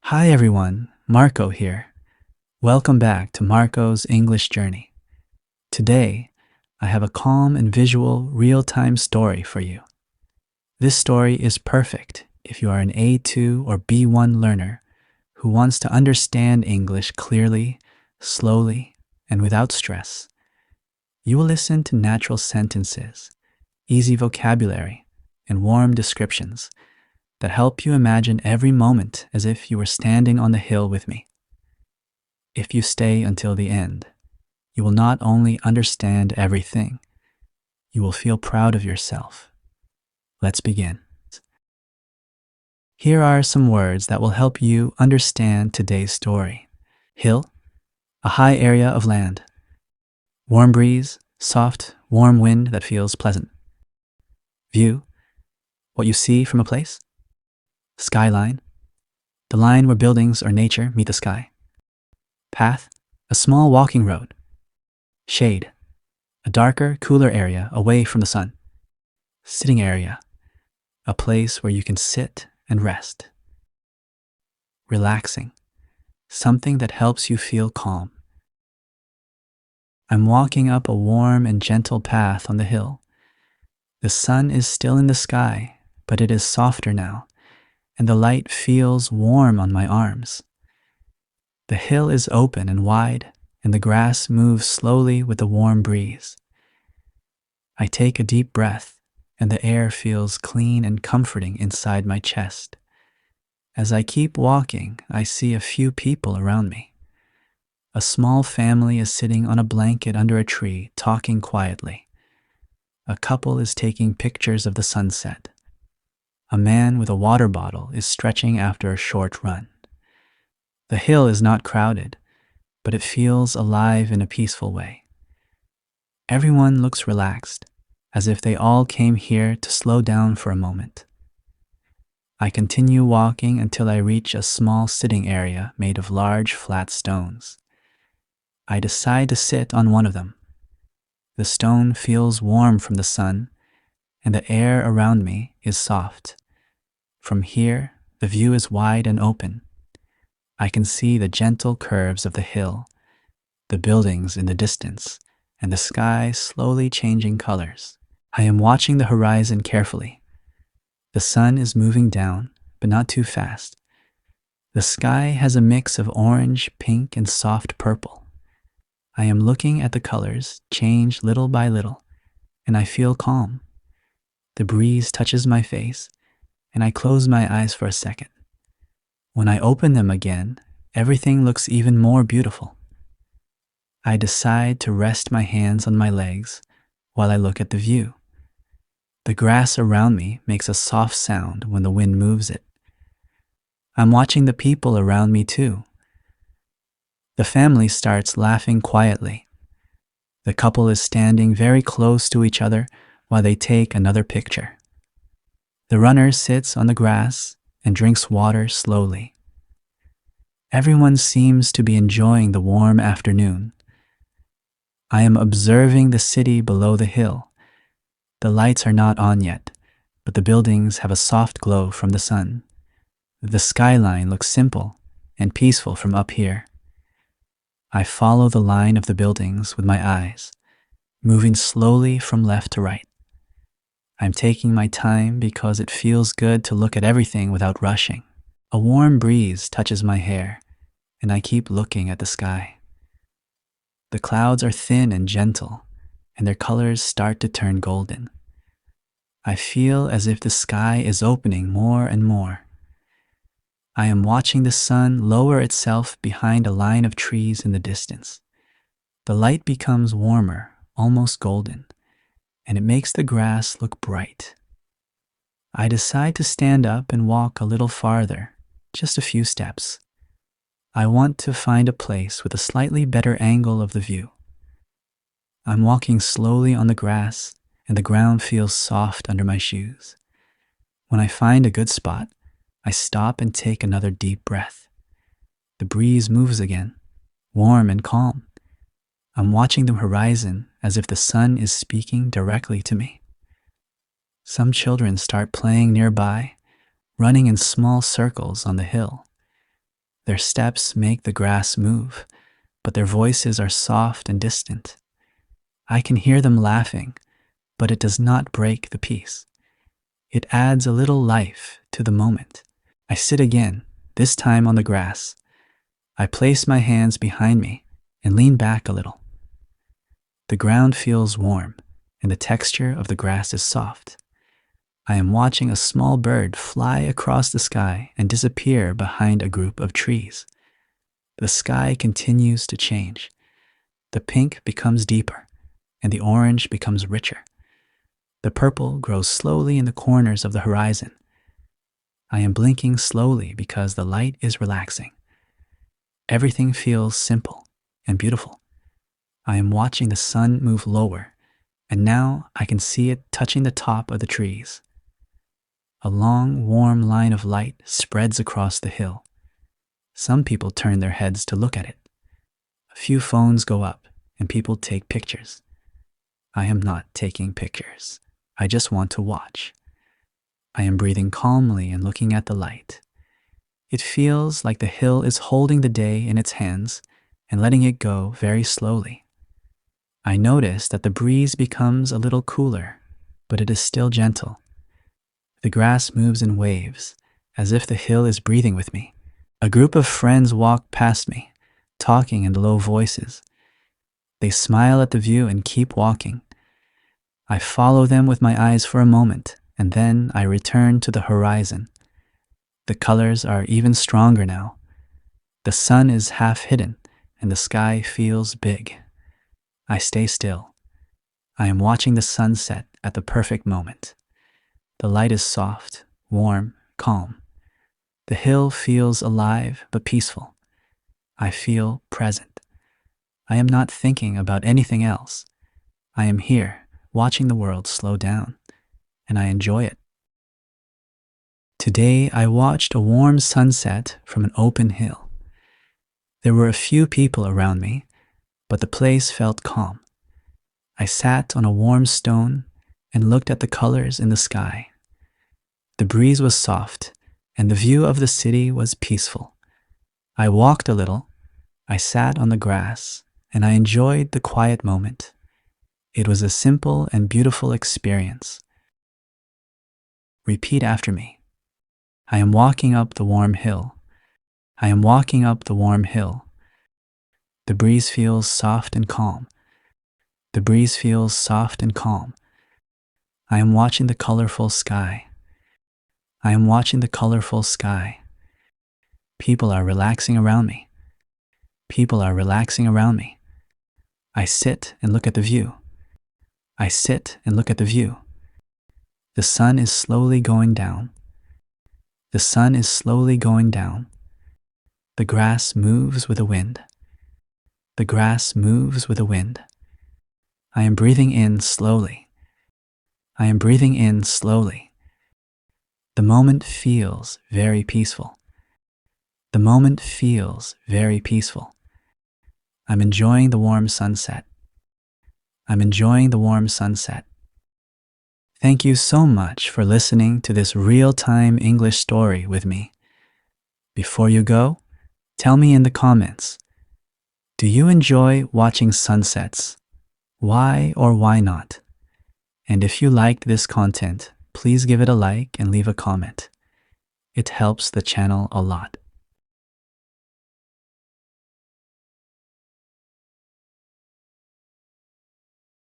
Hi everyone, Marco here. Welcome back to Marco's English Journey. Today, I have a calm and visual real-time story for you. This story is perfect if you are an A2 or B1 learner who wants to understand English clearly, slowly, and without stress. You will listen to natural sentences, easy vocabulary, and warm descriptions that help you imagine every moment as if you were standing on the hill with me. If you stay until the end, you will not only understand everything, you will feel proud of yourself. Let's begin. Here are some words that will help you understand today's story. Hill, a high area of land. Warm breeze, soft, warm wind that feels pleasant. View, what you see from a place. Skyline, the line where buildings or nature meet the sky. Path, a small walking road. Shade, a darker, cooler area away from the sun. Sitting area, a place where you can sit and rest. Relaxing, something that helps you feel calm. I'm walking up a warm and gentle path on the hill. The sun is still in the sky, but it is softer now, and the light feels warm on my arms. The hill is open and wide, and the grass moves slowly with the warm breeze. I take a deep breath, and the air feels clean and comforting inside my chest. As I keep walking, I see a few people around me. A small family is sitting on a blanket under a tree, talking quietly. A couple is taking pictures of the sunset. A man with a water bottle is stretching after a short run. The hill is not crowded, but it feels alive in a peaceful way. Everyone looks relaxed, as if they all came here to slow down for a moment. I continue walking until I reach a small sitting area made of large flat stones. I decide to sit on one of them. The stone feels warm from the sun, and the air around me is soft. From here, the view is wide and open. I can see the gentle curves of the hill, the buildings in the distance, and the sky slowly changing colors. I am watching the horizon carefully. The sun is moving down, but not too fast. The sky has a mix of orange, pink, and soft purple. I am looking at the colors change little by little, and I feel calm. The breeze touches my face, and I close my eyes for a second. When I open them again, everything looks even more beautiful. I decide to rest my hands on my legs while I look at the view. The grass around me makes a soft sound when the wind moves it. I'm watching the people around me too. The family starts laughing quietly. The couple is standing very close to each other while they take another picture. The runner sits on the grass and drinks water slowly. Everyone seems to be enjoying the warm afternoon. I am observing the city below the hill. The lights are not on yet, but the buildings have a soft glow from the sun. The skyline looks simple and peaceful from up here. I follow the line of the buildings with my eyes, moving slowly from left to right. I'm taking my time because it feels good to look at everything without rushing. A warm breeze touches my hair, and I keep looking at the sky. The clouds are thin and gentle, and their colors start to turn golden. I feel as if the sky is opening more and more. I am watching the sun lower itself behind a line of trees in the distance. The light becomes warmer, almost golden, and it makes the grass look bright. I decide to stand up and walk a little farther, just a few steps. I want to find a place with a slightly better angle of the view. I'm walking slowly on the grass, and the ground feels soft under my shoes. When I find a good spot, I stop and take another deep breath. The breeze moves again, warm and calm. I'm watching the horizon as if the sun is speaking directly to me. Some children start playing nearby, running in small circles on the hill. Their steps make the grass move, but their voices are soft and distant. I can hear them laughing, but it does not break the peace. It adds a little life to the moment. I sit again, this time on the grass. I place my hands behind me and lean back a little. The ground feels warm, and the texture of the grass is soft. I am watching a small bird fly across the sky and disappear behind a group of trees. The sky continues to change. The pink becomes deeper, and the orange becomes richer. The purple grows slowly in the corners of the horizon. I am blinking slowly because the light is relaxing. Everything feels simple and beautiful. I am watching the sun move lower, and now I can see it touching the top of the trees. A long, warm line of light spreads across the hill. Some people turn their heads to look at it. A few phones go up, and people take pictures. I am not taking pictures. I just want to watch. I am breathing calmly and looking at the light. It feels like the hill is holding the day in its hands and letting it go very slowly. I notice that the breeze becomes a little cooler, but it is still gentle. The grass moves in waves, as if the hill is breathing with me. A group of friends walk past me, talking in low voices. They smile at the view and keep walking. I follow them with my eyes for a moment, and then I return to the horizon. The colors are even stronger now. The sun is half hidden, and the sky feels big. I stay still. I am watching the sunset at the perfect moment. The light is soft, warm, calm. The hill feels alive but peaceful. I feel present. I am not thinking about anything else. I am here, watching the world slow down, and I enjoy it. Today I watched a warm sunset from an open hill. There were a few people around me, but the place felt calm. I sat on a warm stone and looked at the colors in the sky. The breeze was soft, and the view of the city was peaceful. I walked a little, I sat on the grass, and I enjoyed the quiet moment. It was a simple and beautiful experience. Repeat after me. I am walking up the warm hill. I am walking up the warm hill. The breeze feels soft and calm. The breeze feels soft and calm. I am watching the colorful sky. I am watching the colorful sky. People are relaxing around me. People are relaxing around me. I sit and look at the view. I sit and look at the view. The sun is slowly going down. The sun is slowly going down. The grass moves with the wind. The grass moves with the wind. I am breathing in slowly. I am breathing in slowly. The moment feels very peaceful. The moment feels very peaceful. I'm enjoying the warm sunset. I'm enjoying the warm sunset. Thank you so much for listening to this real-time English story with me. Before you go, tell me in the comments, do you enjoy watching sunsets? Why or why not? And if you liked this content, please give it a like and leave a comment. It helps the channel a lot.